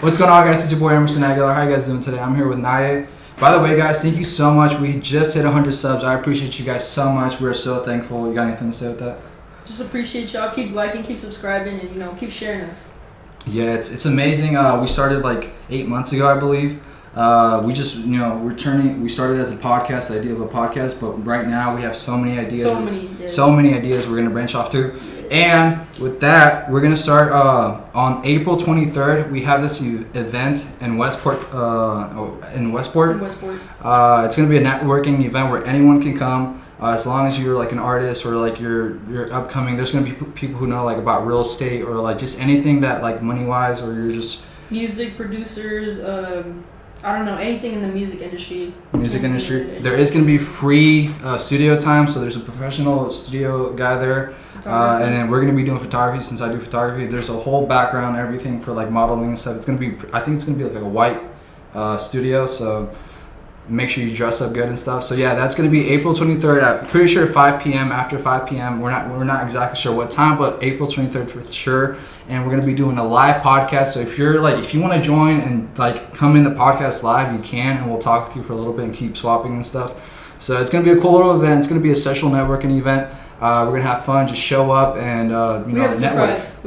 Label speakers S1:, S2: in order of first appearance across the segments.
S1: What's going on, guys? It's your boy Emerson Aguilar. How you guys doing today? I'm here with Naye. By the way, guys, thank you so much. We just hit 100 subs. I appreciate you guys so much. We're so thankful. You got anything to say with that?
S2: Just appreciate y'all. Keep liking, keep subscribing, and keep sharing us.
S1: Yeah, it's amazing. We started like 8 months ago, I believe. We just, we started as a podcast, the idea of a podcast, but right now we have so many ideas. So many ideas we're going to branch off to. And with that, we're going to start on April 23rd. We have this event in Westport. It's going to be a networking event where anyone can come. As long as you're like an artist or like you're upcoming, there's going to be people who know like about real estate or like just anything that like money wise, or you're just
S2: music producers, I don't know, anything in the music industry.
S1: There is going to be free studio time, so there's a professional studio guy there. And then we're going to be doing photography since I do photography. There's a whole background, everything for like modeling and stuff. I think it's going to be like a white studio, so make sure you dress up good and stuff. So yeah, that's going to be April 23rd at pretty sure 5 p.m. After 5 p.m. We're not exactly sure what time, but April 23rd for sure. And we're going to be doing a live podcast. So if you want to join and like come in the podcast live, you can, and we'll talk with you for a little bit and keep swapping and stuff. So it's going to be a cool little event. It's going to be a social networking event. We're going to have fun. Just show up and network. We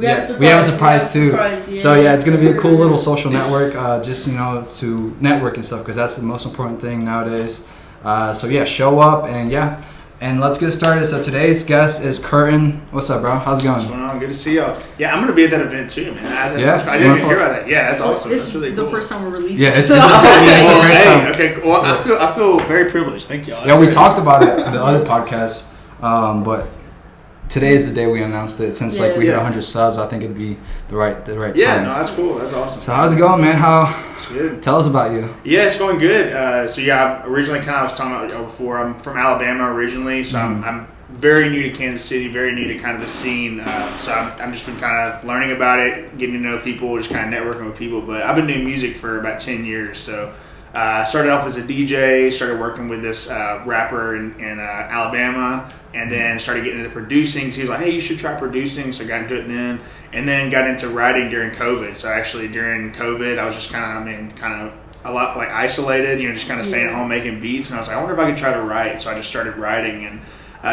S1: have a surprise too. So yeah, it's going to be a cool little social network. Just to network and stuff, because that's the most important thing nowadays. So yeah, show up and let's get started. So today's guest is Curtin. What's up, bro? How's it going?
S3: What's going on? Good to see y'all. Yeah, I'm going to be at that event too, man. I didn't even hear about that. Yeah, that's awesome.
S2: It's
S3: really
S2: the
S3: cool.
S2: first time we're releasing.
S1: Yeah, it's the first time.
S3: Okay, well, I feel very privileged. Thank y'all.
S1: Yeah, we talked about it in the other podcast, but today is the day we announced it. Since we hit 100 subs, I think it'd be the right time.
S3: Yeah, no, that's cool. That's awesome.
S1: So how's it going, man?
S3: It's good.
S1: Tell us about you.
S3: Yeah, it's going good. I originally I was talking about before. I'm from Alabama originally, so I'm very new to Kansas City, very new to kind of the scene. So I'm just been kind of learning about it, getting to know people, just kind of networking with people. But I've been doing music for about 10 years, so. I started off as a DJ, started working with this rapper in Alabama, and then started getting into producing. So he was like, hey, you should try producing. So I got into it then, and then got into writing during COVID. So actually during COVID, I was just kind of a lot like isolated, just kind of staying at home making beats. And I was like, I wonder if I could try to write. So I just started writing and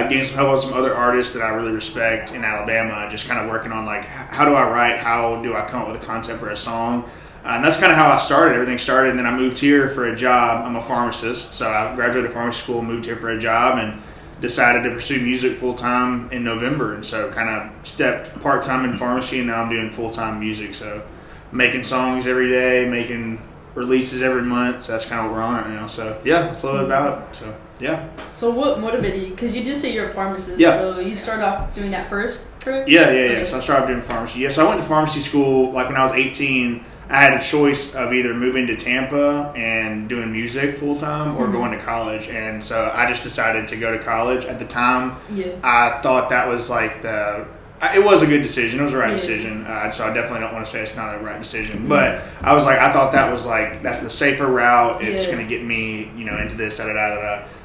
S3: gained some help with some other artists that I really respect in Alabama, just kind of working on like, how do I write? How do I come up with a concept for a song? And that's kind of how I started. Everything started, and then I moved here for a job. I'm a pharmacist, so I graduated pharmacy school, moved here for a job, and decided to pursue music full-time in November. And so kind of stepped part-time in pharmacy, and now I'm doing full-time music. So making songs every day, making releases every month. So that's kind of what we're on right now. So yeah, that's a little bit about it. So yeah.
S2: So what motivated you? Because you did say you're a pharmacist.
S3: Yeah.
S2: So you started off doing that first, correct?
S3: Yeah. Okay. So I started doing pharmacy. Yeah, so I went to pharmacy school like when I was 18. I had a choice of either moving to Tampa and doing music full time or going to college, and so I just decided to go to college. At the time, I thought that was like it was a good decision. It was the right decision. So I definitely don't want to say it's not a right decision, but I was like, I thought that was like that's the safer route. It's going to get me, into this,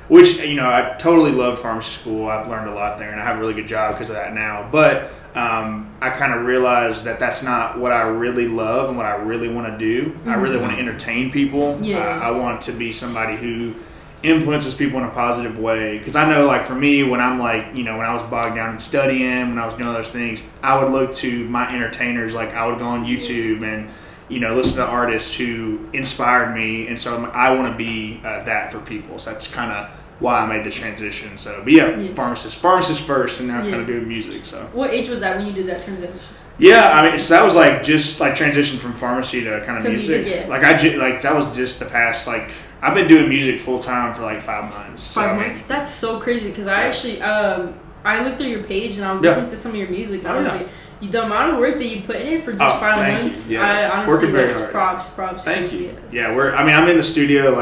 S3: Which I totally loved pharmacy school. I've learned a lot there, and I have a really good job because of that now. But I kind of realized that that's not what I really love and what I really want to do. I really want to entertain people. I want to be somebody who influences people in a positive way. Because I know, like, for me, when I'm like, when I was bogged down in studying, when I was doing those things, I would look to my entertainers. Like, I would go on YouTube and, listen to artists who inspired me. And so I want to be that for people. So that's kind of why I made the transition. So, but pharmacist first, and now kind of doing music. So,
S2: what age was that when you did that transition?
S3: Yeah, I mean, so that was like just like transition from pharmacy to kind of music.
S2: Yeah.
S3: Like that was just the past I've been doing music full time for like 5 months.
S2: 5 months? That's so crazy because I actually I looked through your page and I was listening to some of your music and I was like, the amount of work that you put in it for just 5 months, I honestly, that's props.
S3: Thank you. I'm in the studio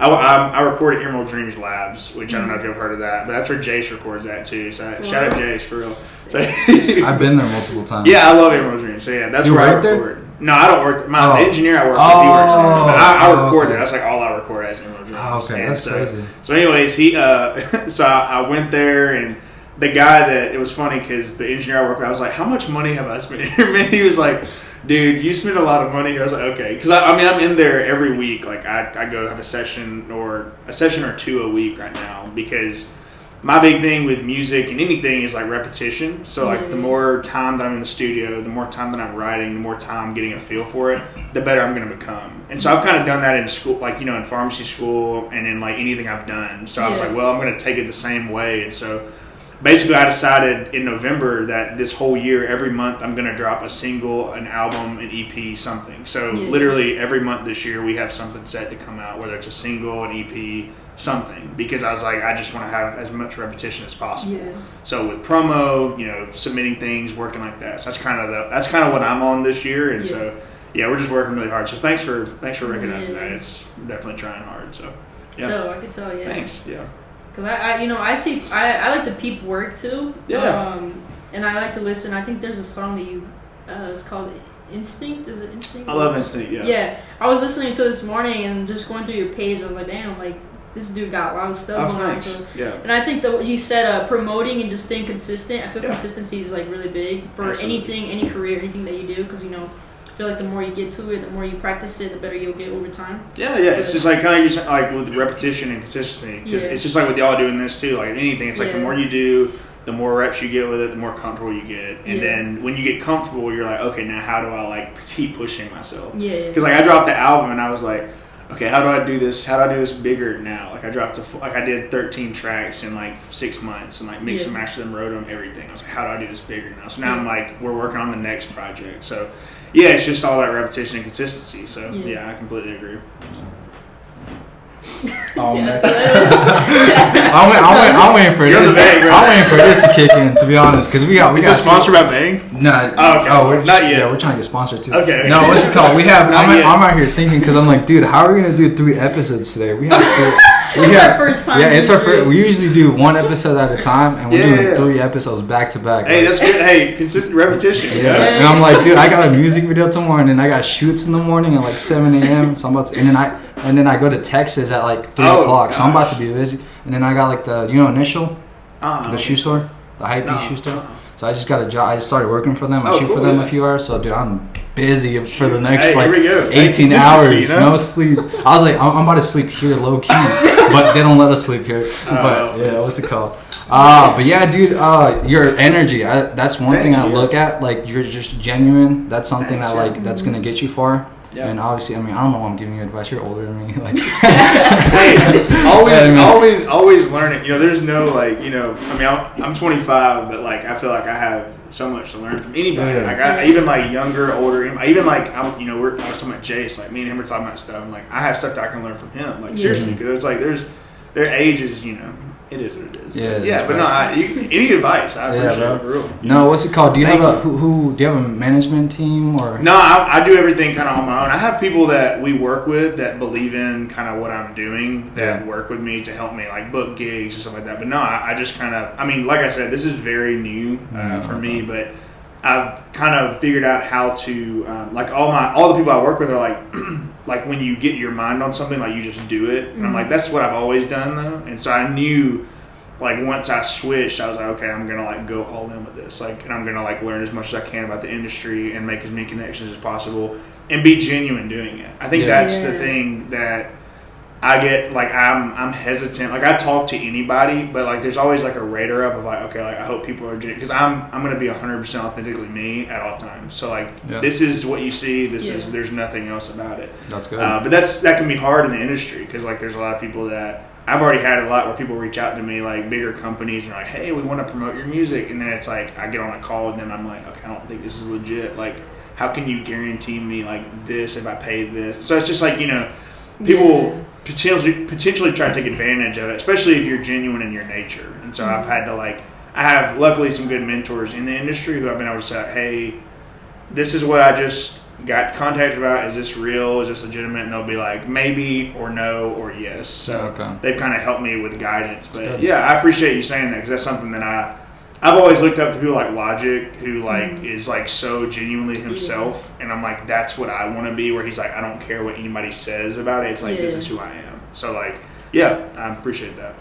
S3: I record at Emerald Dreams Labs, which I don't know if you've heard of that, but that's where Jace records at too. So shout out Jace for real. So,
S1: I've been there multiple times.
S3: Yeah, I love Emerald Dreams. So yeah, that's where I record. There? No, I don't work. The engineer I work with, he works there. But I record there. That's like all I record as Emerald Dreams.
S1: Oh, okay, that's crazy.
S3: So anyways, so I went there and the guy it was funny because the engineer I work with, I was like, how much money have I spent here? Man, he was like, dude, you spend a lot of money. I was like, okay, because I mean, I'm in there every week. Like I go have a session or two a week right now because my big thing with music and anything is like repetition. So like the more time that I'm in the studio, the more time that I'm writing, the more time I'm getting a feel for it, the better I'm going to become. And so I've kind of done that in school, like, you know, in pharmacy school and in like anything I've done. So I was like, well, I'm going to take it the same way. And so basically I decided in November that this whole year, every month, I'm going to drop a single, an album, an EP, something. So literally every month this year we have something set to come out, whether it's a single, an EP, something, because I was like, I just want to have as much repetition as possible. So with promo, you know, submitting things, working like that. So that's kind of what I'm on this year. And so we're just working really hard. So thanks for recognizing that. It's definitely trying hard. So
S2: so I could tell.
S3: Thanks.
S2: Because I like to peep work too. And I like to listen. I think there's a song that you it's called Instinct. Is it Instinct?
S3: I love Instinct.
S2: Yeah, I was listening to it this morning and just going through your page. I was like, damn, like this dude got a lot of stuff going on. So, and I think that what you said, promoting and just staying consistent. I feel consistency is like really big for anything, any career, anything that you do. Because I feel like the more you get to it, the more you practice it, the better you'll get over time.
S3: It's just like kind of like with repetition and consistency. Because it's just like with y'all doing this too. Like anything, it's like the more you do, the more reps you get with it, the more comfortable you get. And then when you get comfortable, you're like, okay, now how do I like keep pushing myself? Because like I dropped the album and I was like, okay, how do I do this? How do I do this bigger now? Like I did 13 tracks in like 6 months and like mixed and mastered them, wrote them, everything. I was like, how do I do this bigger now? So now I'm like, we're working on the next project. So it's just all about repetition and consistency. So I completely agree.
S1: Oh man, I'm waiting for this. I'm waiting for this to kick in. To be honest, because we got.
S3: Is it sponsored by Bang?
S1: No.
S3: Okay. Not yet.
S1: Yeah, we're trying to get sponsored too.
S3: Okay.
S1: No, what's it called? We have. I'm out here thinking because I'm like, dude, how are we gonna do 3 episodes today? We have.
S2: It's our first time.
S1: Yeah, it's our first. We usually do 1 episode at a time, and we're doing 3 episodes back to back.
S3: Hey, that's good. Hey, consistent repetition.
S1: And I'm like, dude, I got a music video tomorrow, and then I got shoots in the morning at like 7 a.m. So I'm about to, and then I go to Texas at like 3 o'clock. So I'm about to be busy. And then I got like the Initial, the shoe store, the Hypebeast shoe store. So I just got a job. I started working for them. I shoot for them a few hours. So dude, I'm busy for the next 18 hours. No sleep. I was like, I'm about to sleep here low key, but they don't let us sleep here. But what's it called? But yeah, dude, your energy. That's one thing I look at. Like you're just genuine. That's something that like that's gonna get you far. Yeah. And obviously, I mean, I don't know why I'm giving you advice. You're older than me. Like,
S3: always learning. You know, there's no like, you know, I mean, I'm 25, but like, I feel like I have so much to learn from anybody. Yeah. Like, I even like younger, older. I even like, I was talking about Jace. Like, me and him were talking about stuff. And like, I have stuff that I can learn from him. Like, seriously, because it's like their ages, you know. It is what it is. Yeah, but no, any advice? I appreciate it, for real.
S1: No, what's it called? Do you have do you have a management team or?
S3: No, I do everything kind of on my own. I have people that we work with that believe in kind of what I'm doing, that work with me to help me like book gigs and stuff like that. But no, I just kind of, I mean, like I said, this is very new for me, but I've kind of figured out how to like all the people I work with are like like when you get your mind on something, like you just do it. And I'm like, that's what I've always done though. And so I knew like once I switched, I was like, okay, I'm gonna like go all in with this, like, and I'm gonna like learn as much as I can about the industry and make as many connections as possible and be genuine doing it. I think that's the thing that I get, like, I'm hesitant. Like, I talk to anybody, but, like, there's always, like, a radar up of, like, okay, like, I hope people are genuine. Because I'm going to be 100% authentically me at all times. So, like, this is what you see. There's nothing else about it.
S1: That's good.
S3: But that can be hard in the industry because, like, there's a lot of people that I've already had a lot where people reach out to me, like, bigger companies, and are like, hey, we want to promote your music. And then it's like, I get on a call, and then I'm like, okay, I don't think this is legit. Like, how can you guarantee me, like, this if I pay this? So, it's just like, you know, people potentially try to take advantage of it, especially if you're genuine in your nature. And so I've had to, like, I have luckily some good mentors in the industry who I've been able to say, hey, this is what I just got contacted about. Is this real? Is this legitimate? And they'll be like, maybe or no or yes. So they've kind of helped me with guidance. But yeah, I appreciate you saying that because that's something that I've always looked up to people like Logic, who like is like so genuinely himself, and I'm like, that's what I want to be. Where he's like, I don't care what anybody says about it. It's like this is who I am. So like, yeah, I appreciate that.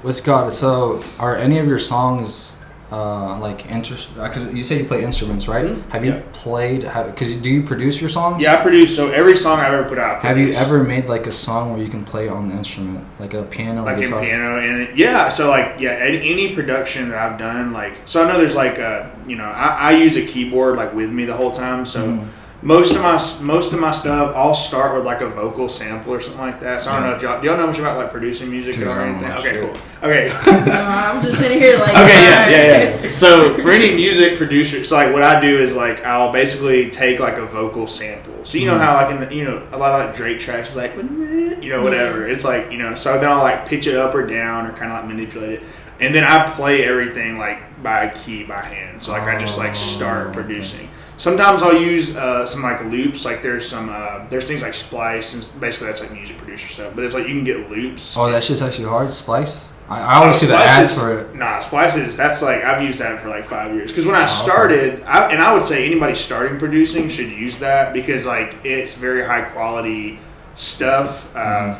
S1: What's God? So, are any of your songs because you say you play instruments, right?
S3: Mm-hmm.
S1: Have you played? Because do you produce your songs?
S3: Yeah, I produce. So every song I've ever put out.
S1: Have you ever made like a song where you can play on the instrument, like a piano,
S3: like
S1: or guitar?
S3: in piano? And yeah, so like any production that I've done, like so I know there's like I use a keyboard like with me the whole time, so. Most of my stuff, I'll start with like a vocal sample or something like that. So I don't know if y'all know much about like producing music or anything. Okay, cool. Okay.
S2: I'm just sitting here like.
S3: Okay, yeah. So for any music producer, so like what I do is like I'll basically take like a vocal sample. So you know how like in the a lot of like Drake tracks is like whatever. It's like so then I'll like pitch it up or down or kind of like manipulate it. And then I play everything like by key by hand. So like I just like start producing. Okay. Sometimes I'll use some like loops. Like there's things like Splice, and basically that's like music producer stuff. But it's like you can get loops.
S1: Oh, that shit's actually hard. Splice. I always see the ads for it.
S3: Nah, Splice is that's like I've used that for like 5 years. Because when I started, I would say anybody starting producing should use that because like it's very high quality stuff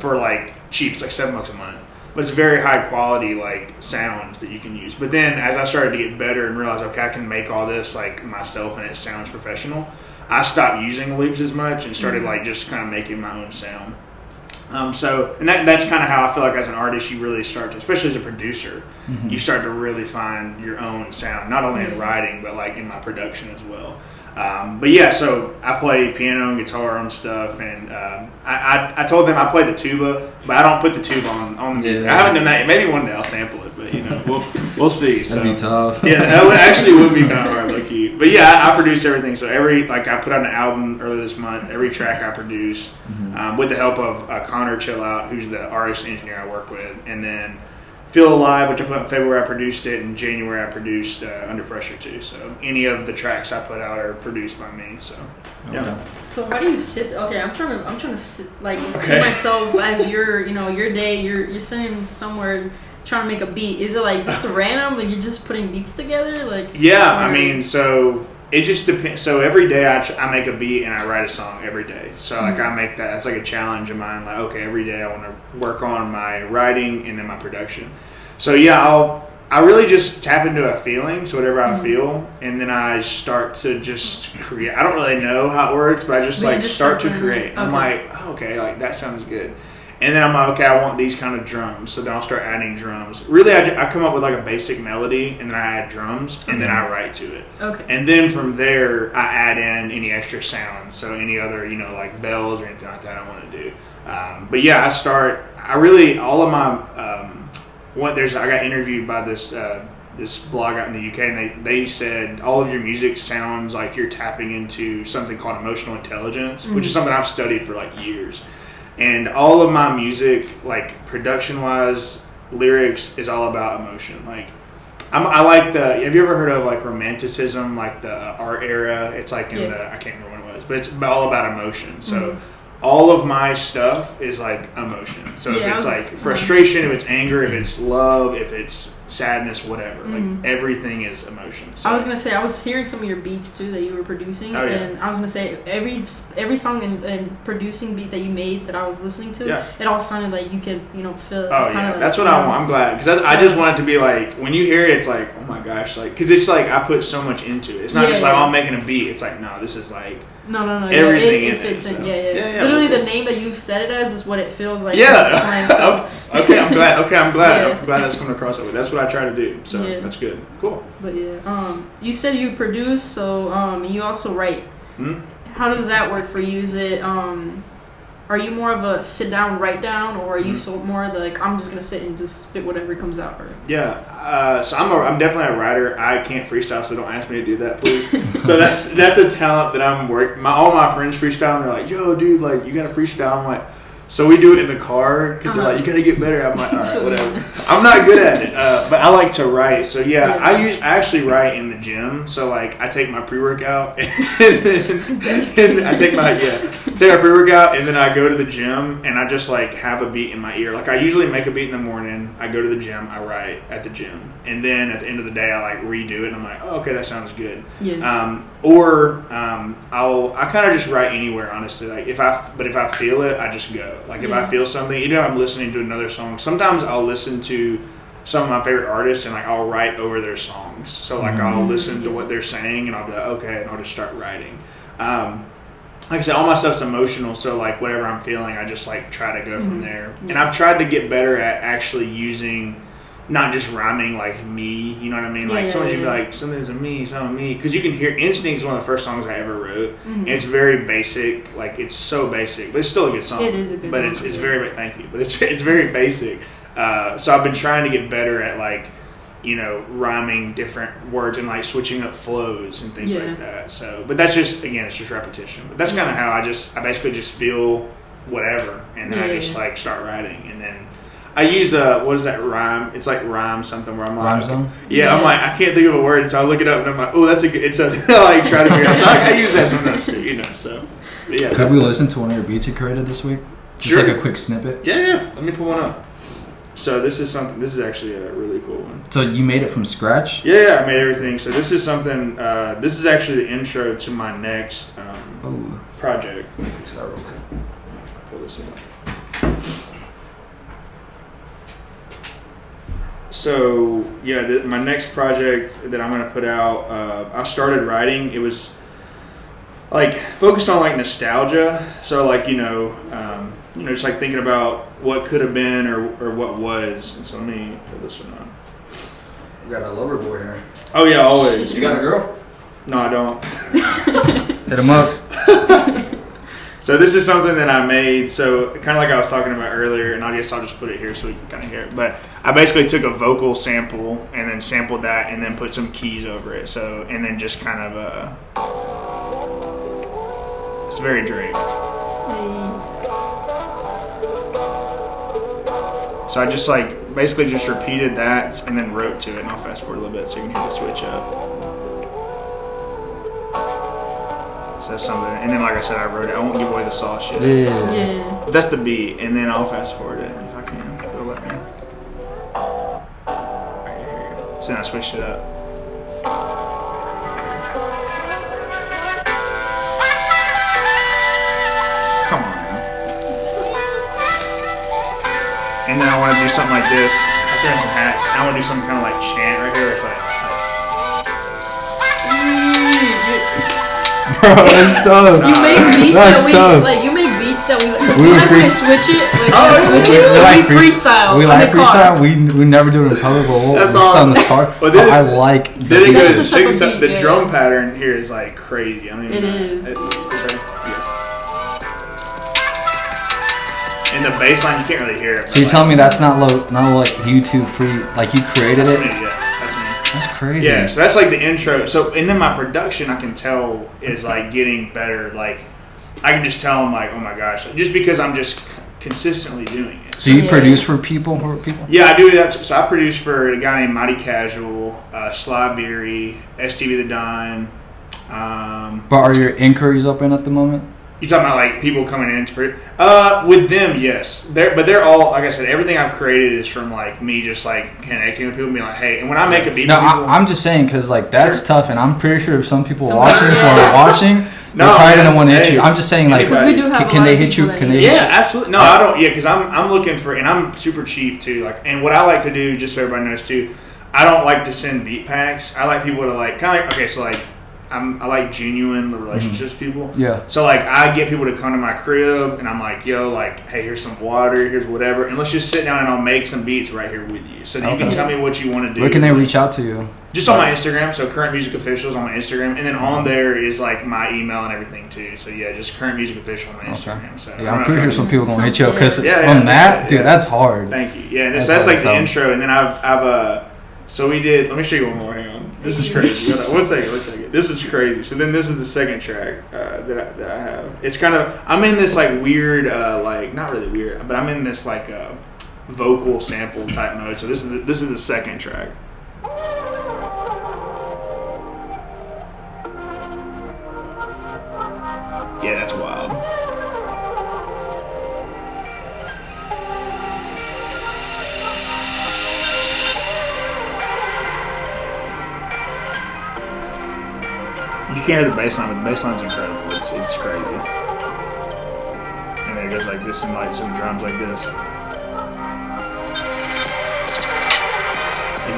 S3: for like cheap. It's like $7 a month. But it's very high quality like sounds that you can use. But then as I started to get better and realize, okay, I can make all this like myself and it sounds professional, I stopped using loops as much and started like just kind of making my own sound. And that's kind of how I feel like as an artist you really start to, especially as a producer, you start to really find your own sound, not only in writing but like in my production as well. But yeah, so I play piano and guitar and stuff, and I told them I play the tuba, but I don't put the tuba on the music. Yeah. I haven't done that. Maybe one day I'll sample it, but we'll see. So.
S1: That'd be tough.
S3: Yeah, that would be kind of hard, low-key. But yeah, I produce everything. So I put out an album earlier this month. Every track I produced with the help of Connor Chill Out, who's the artist engineer I work with, and then Feel Alive, which I put out in February, I produced it. In January, I produced Under Pressure too. So any of the tracks I put out are produced by me. So yeah.
S2: Okay. So how do you sit? Okay, I'm trying to sit, see myself as your day. You're sitting somewhere trying to make a beat. Is it like just random? Like you're just putting beats together? Like
S3: I mean, so. It just depends. So every day I make a beat and I write a song every day. So like I make that's like a challenge of mine. Like okay, every day I want to work on my writing and then my production. So yeah, I really just tap into a feeling. So whatever I feel, and then I start to just create. I don't really know how it works, but I just start to create. Okay. I'm like, oh, okay, like that sounds good. And then I'm like, okay, I want these kind of drums. So then I'll start adding drums. Really, I come up with like a basic melody, and then I add drums, and then I write to it.
S2: Okay.
S3: And then from there, I add in any extra sounds. So any other, like bells or anything like that I want to do. But yeah, all of my, I got interviewed by this blog out in the UK, and they said all of your music sounds like you're tapping into something called emotional intelligence, which is something I've studied for like years. And all of my music, like production-wise, lyrics is all about emotion. Like, I like have you ever heard of like romanticism, like the art era? It's like I can't remember when it was, but it's all about emotion. So all of my stuff is like emotion. So if it's like frustration, if it's anger, if it's love, if it's sadness, whatever, like everything is emotion. So.
S2: I was gonna say I was hearing some of your beats too that you were producing, and I was gonna say every song and producing beat that you made that I was listening to, it all sounded like you could feel.
S3: Oh yeah, like, that's what I want. I'm glad because I just want it to be like when you hear it, it's like oh my gosh, like because it's like I put so much into it. It's not just like I'm making a beat. It's like no, this is like.
S2: No.
S3: Everything
S2: it fits in.
S3: So.
S2: Yeah. Literally, the name that you said it as is what it feels like.
S3: Yeah.
S2: It's playing, so.
S3: Okay, I'm glad. I'm glad that's coming across that way. That's what I try to do. So that's good. Cool.
S2: But you said you produce, so you also write. How does that work for you? Is it are you more of a sit down, write down, or are you more of the like I'm just gonna sit and just spit whatever comes out? Or?
S3: Yeah, so I'm definitely a writer. I can't freestyle, so don't ask me to do that, please. So that's a talent that I'm working. All my friends freestyle, and they're like, "Yo, dude, like you gotta freestyle." I'm like, so we do it in the car because they're like, "You gotta get better." I'm like, "All right, whatever." I'm not good at it, but I like to write. So I actually write in the gym. So like I take my pre-workout and I take my pre-workout and then I go to the gym and I just like have a beat in my ear. Like I usually make a beat in the morning. I go to the gym. I write at the gym, and then at the end of the day, I like redo it. And I'm like, "Oh, okay, that sounds good."
S2: Yeah.
S3: I kind of just write anywhere, honestly. Like if I feel it, I just go. Like if I feel something, I'm listening to another song. Sometimes I'll listen to some of my favorite artists, and like I'll write over their songs. So like I'll listen to what they're saying, and I'll be like, okay, and I'll just start writing. Like I said, all my stuff's emotional, so like whatever I'm feeling, I just like try to go from there. And I've tried to get better at actually using, not just rhyming like me, you know what I mean? Like sometimes you'd be like, something's a me, something me, because you can hear Instinct is one of the first songs I ever wrote. And it's very basic, like it's so basic, but it's still a good song.
S2: It is a good song.
S3: But it's very, thank you, but it's very basic. So I've been trying to get better at like, you know, rhyming different words and like switching up flows and things like that. So, but that's just, again, it's just repetition. But that's kind of how I basically just feel whatever, and then I just like start writing, and then I use what is that rhyme? It's like rhyme something where I'm like,
S1: Rhyme
S3: yeah, I'm like, I can't think of a word, so I look it up and I'm like, oh, that's a good. It's a like try to figure it out. So I use that sometimes too, you know. So, but yeah.
S1: Could we listen to one of your beats you created this week? Just like a quick snippet.
S3: Yeah. Let me pull one up. So this is something. This is actually a really cool one.
S1: So you made it from scratch?
S3: Yeah, I made everything. So this is something. This is actually the intro to my next project. Let me fix that real quick. Pull this up. So yeah, my next project that I'm gonna put out. I started writing. It was like focused on like nostalgia. So like just like thinking about what could have been or what was. And so let me put this one on.
S1: We got a lover boy here.
S3: Oh yeah, always.
S1: You got a girl?
S3: No, I don't.
S1: Hit him up.
S3: So this is something that I made. So kind of like I was talking about earlier, and I'll just put it here so we can kind of hear it. But I basically took a vocal sample and then sampled that and then put some keys over it. So and then just kind of it's very Drake. So I just like basically just repeated that and then wrote to it, and I'll fast forward a little bit so you can hear the switch up. So that's something, and then like I said, I wrote it. I won't give away the sauce yet.
S2: Yeah.
S3: But that's the beat, and then I'll fast forward it if I can. It'll let me. Alright, here you go. So then I switched it up. Come on, man. And then I want to do something like this. I threw in some hats. I want to do some kind of like chant right here. It's like
S1: Bro, that's tough.
S2: You make beats you make beats that we switch it. Like, we freestyle.
S1: We like freestyle. We never do it in public.
S3: That's awesome.
S1: On the car.
S3: But
S1: I like.
S3: The drum pattern here is like crazy. I mean,
S2: it is.
S3: And the bass line, you can't really hear it.
S1: So you're telling me that's not like YouTube free? Like you created it?
S3: Me, yeah, that's me.
S1: That's crazy.
S3: Yeah, so that's like the intro. So and then my production, I can tell is like getting better. Like I can just tell them like, oh my gosh, just because I'm just consistently doing it.
S1: So you produce for people?
S3: Yeah, I do that. So I produce for a guy named Mighty Casual, Sly Beery, STV the Don.
S1: But are your inquiries open at the moment?
S3: You talking about like people coming in to produce? With them, yes. They're all, like I said, everything I've created is from like me just like connecting with people and being like, hey, and when I make a beat,
S1: I'm just saying because like that's tough, and I'm pretty sure some people watching they're probably gonna want to hit you. I'm just saying like,
S2: we do have
S1: can they hit you? Can they?
S3: Yeah, absolutely. No, I don't. Yeah, because I'm looking for, and I'm super cheap too. Like, and what I like to do, just so everybody knows too, I don't like to send beat packs. I like people to like kind of like, okay, so like. I like genuine relationships with people.
S1: Yeah.
S3: So like I get people to come to my crib and I'm like, yo, like, hey, here's some water, here's whatever, and let's just sit down and I'll make some beats right here with you, so that you can tell me what you want to do.
S1: Where can they reach out to you?
S3: Just on my Instagram. So Current Music Officials on my Instagram, and then on there is like my email and everything too. So yeah, just Current Music Official on my Instagram. So
S1: yeah, I'm pretty sure some people gonna hit you up because that's hard.
S3: Thank you. Yeah, and that's like the intro, and then I've so we did. Let me show you one more. Hang on. This is crazy. One second. This is crazy. So then this is the second track that I have. It's kind of, I'm in this like weird, like not really weird, but I'm in this like vocal sample type mode. So this is the second track. Yeah, that's wild. You can't hear the bass line, but the bass line's incredible. It's crazy. And then it goes like this and like some drums like this.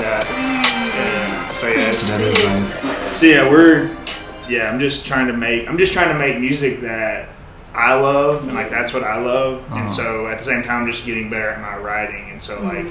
S3: that. Yeah. So yeah,
S1: That is nice.
S3: so yeah, I'm just trying to make music that I love, and like that's what I love. And so at the same time, I'm just getting better at my writing. And so like,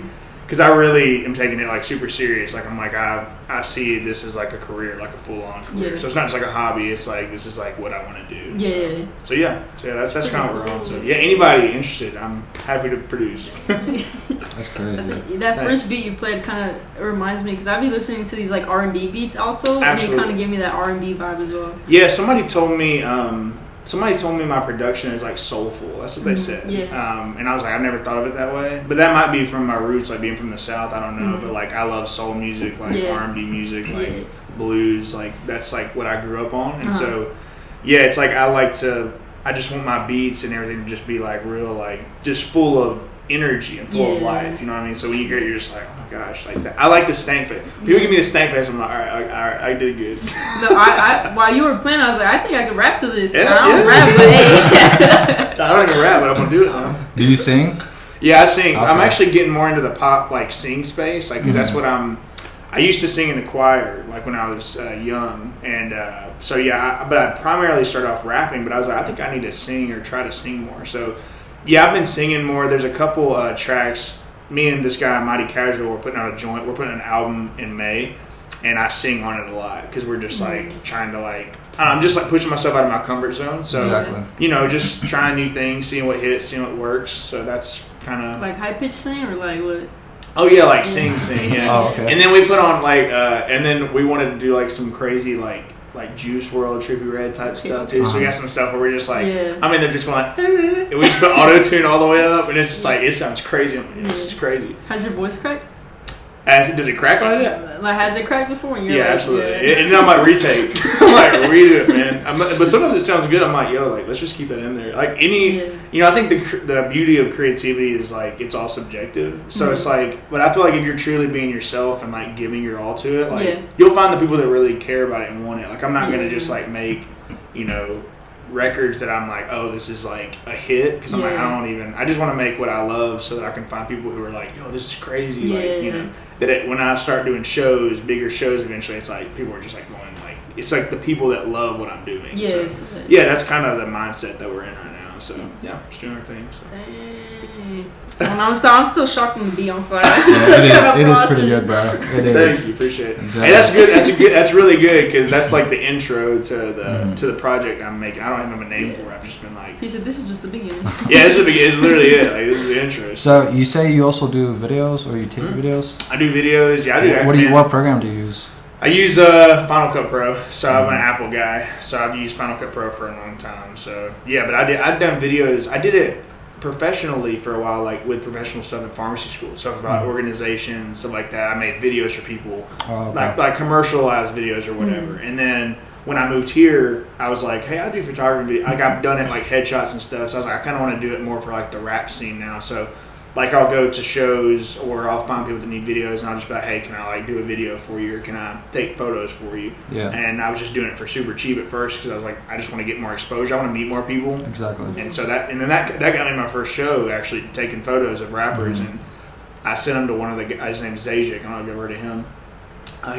S3: because I really am taking it like super serious. Like I'm like I see this as like a career, like a full on career.
S2: Yeah.
S3: So it's not just like a hobby. It's like this is like what I want to do.
S2: Yeah.
S3: So yeah, that's kind of where we're on. So yeah, anybody interested, I'm happy to produce.
S1: That's crazy.
S2: That first beat you played kind of reminds me, because I've been listening to these like R&B beats also,
S3: Absolutely.
S2: and it kind of gave me that R&B vibe as well.
S3: Yeah, somebody told me my production is like soulful. That's what they said.
S2: Yeah.
S3: And I was like, I've never thought of it that way. But that might be from my roots, like being from the South. I don't know. But like, I love soul music, like R&B music, like blues. Like that's like what I grew up on. And so, yeah, it's like I just want my beats and everything to just be like real, like just full of energy and full of life. You know what I mean? So when you hear it, you're just like, oh my gosh, like that. I like the stank face. People give me the stank face. I'm like, all right, I did good.
S2: No, I while you were playing, I was like, I think I could rap to this. Yeah, I don't rap, but hey.
S3: I don't even rap, but I'm gonna do it now.
S1: Do you sing?
S3: Yeah, I sing.
S1: Okay.
S3: I'm actually getting more into the pop like sing space, like because that's what I used to sing in the choir like when I was young, and so yeah. But I primarily started off rapping, but I was like, I think I need to sing or try to sing more. So yeah, I've been singing more. There's a couple tracks. Me and this guy, Mighty Casual, we're putting out a joint. We're putting an album in May, and I sing on it a lot because we're just like trying to like I'm just like pushing myself out of my comfort zone. So you know, just trying new things, seeing what hits, seeing what works. So that's kind of
S2: like high pitched sing or like what?
S3: Oh yeah, like sing, yeah.
S1: Oh, okay.
S3: And then we put on like, and then we wanted to do like some crazy like Juice WRLD, Trippie Redd type stuff too. So we got some stuff where we're just like, I mean, they're just going like, and we just put auto tune all the way up, and it's just like it sounds crazy. I'm like, this is crazy.
S2: Has your voice cracked?
S3: Does it crack on it?
S2: Like, has it cracked before?
S3: Yeah, absolutely. And then I might retake. I'm like, redo it, man. But sometimes it sounds good. I'm like, yo, like let's just keep that in there. Like you know, I think the beauty of creativity is like it's all subjective. So it's like, but I feel like if you're truly being yourself and like giving your all to it, like you'll find the people that really care about it and want it. Like I'm not gonna just like make, you know, records that I'm like, oh, this is like a hit, because I'm like, I just want to make what I love so that I can find people who are like, yo, this is crazy, like, you know, that when I start doing shows, bigger shows eventually, it's like people are just like going like, it's like the people that love what I'm doing. So, yeah, that's kind of the mindset that we're in right now. So yeah, just doing our thing. So.
S2: Dang. I'm still shocked on the beat. I'm sorry.
S1: It is pretty good, bro. It is.
S3: Thank you, appreciate it. Hey, that's good. That's really good because that's like the intro to the project I'm making. I don't even have a name for it. I've just been like.
S2: He said, "This is just the beginning."
S3: Yeah, this is the beginning. It's literally it. Like this is the intro.
S1: So you say you also do videos, or you take videos?
S3: I do videos. Yeah, I do.
S1: What program do you use?
S3: I use Final Cut Pro. So I'm an Apple guy. So I've used Final Cut Pro for a long time. So yeah, but I've done videos. I did it professionally for a while, like with professional stuff in pharmacy school, stuff about organizations, stuff like that. I made videos for people, like commercialized videos or whatever. And then when I moved here, I was like, hey, I do photography. Like I've done it like headshots and stuff. So I was like, I kind of want to do it more for like the rap scene now. So like I'll go to shows or I'll find people that need videos and I'll just be like, hey, can I like do a video for you or can I take photos for you? Yeah. And I was just doing it for super cheap at first because I was like, I just want to get more exposure. I want to meet more people.
S1: Exactly.
S3: And so that got me my first show, actually taking photos of rappers. And I sent them to one of the guys named Zajic. I don't know if you've heard of him.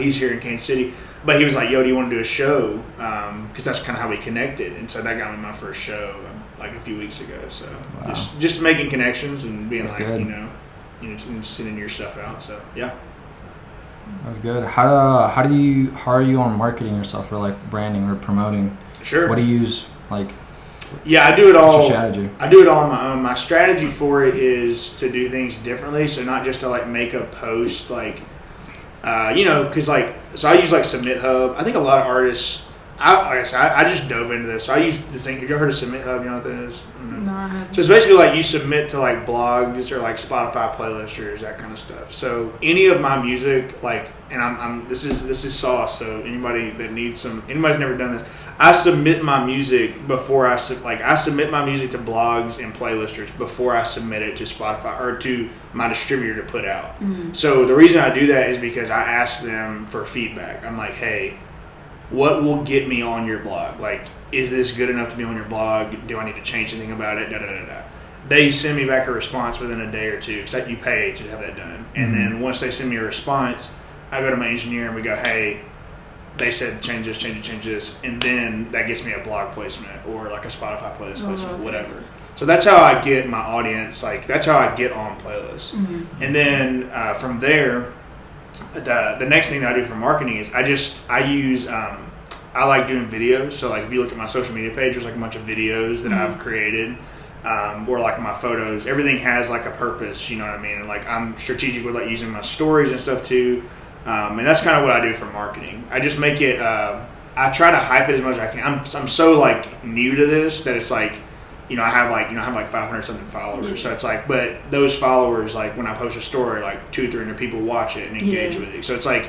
S3: He's here in Kansas City. But he was like, yo, do you want to do a show? Because that's kind of how we connected. And so that got me my first show like a few weeks ago. So just making connections and being that's like, good. you know, sending your stuff out. So yeah.
S1: That's good. How are you on marketing yourself or like branding or promoting?
S3: Sure.
S1: What do you use like?
S3: Yeah, I do it all.
S1: What's your strategy?
S3: I do it all on my own. My strategy for it is to do things differently. So not just to like make a post like, you know, because like, so I use like Submit Hub. I think a lot of artists. Like I said, I just dove into this. So I use this thing. Have you ever heard of Submit Hub? You know what that is?
S2: No, I haven't.
S3: So it's basically like you submit to like blogs or like Spotify playlists that kind of stuff. So any of my music, like, and this is sauce. So anybody that needs anybody's never done this, I submit my music before I submit my music to blogs and playlisters before I submit it to Spotify or to my distributor to put out. So the reason I do that is because I ask them for feedback. I'm like, hey, what will get me on your blog? Like, is this good enough to be on your blog? Do I need to change anything about it? they send me back a response within a day or two because you pay to have that done. And then once they send me a response, I go to my engineer and we go, hey, they said change this, and then that gets me a blog placement or like a Spotify playlist placement, whatever. So that's how I get my audience, like that's how I get on playlists. And then from there, the next thing that I do for marketing is I like doing videos. So like if you look at my social media page, there's like a bunch of videos that I've created. Or like my photos, everything has like a purpose, you know what I mean? And like I'm strategic with like using my stories and stuff too. And that's kind of what I do for marketing. I just make it, I try to hype it as much as I can. I'm so like new to this that it's like, I have like 500 something followers. So it's like, but those followers, like when I post a story, like 200-300 people watch it and engage with it. So it's like,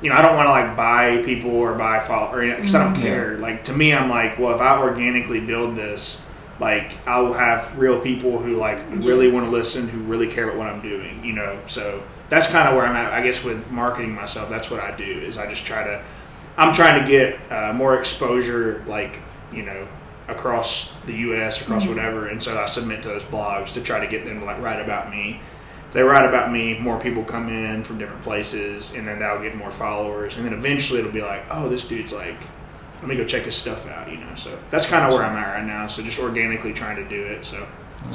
S3: I don't want to like buy people or buy followers because I don't care. Like to me, I'm like, well, if I organically build this, like I will have real people who like really want to listen, who really care about what I'm doing, so that's kind of where I'm at, I guess, with marketing myself. That's what I do is I just I'm trying to get more exposure, like, across the U.S., across whatever. And so I submit to those blogs to try to get them to like write about me. If they write about me, more people come in from different places, and then that'll get more followers. And then eventually it'll be like, oh, this dude's like, let me go check his stuff out, So that's kind of where I'm at right now. So just organically trying to do it. So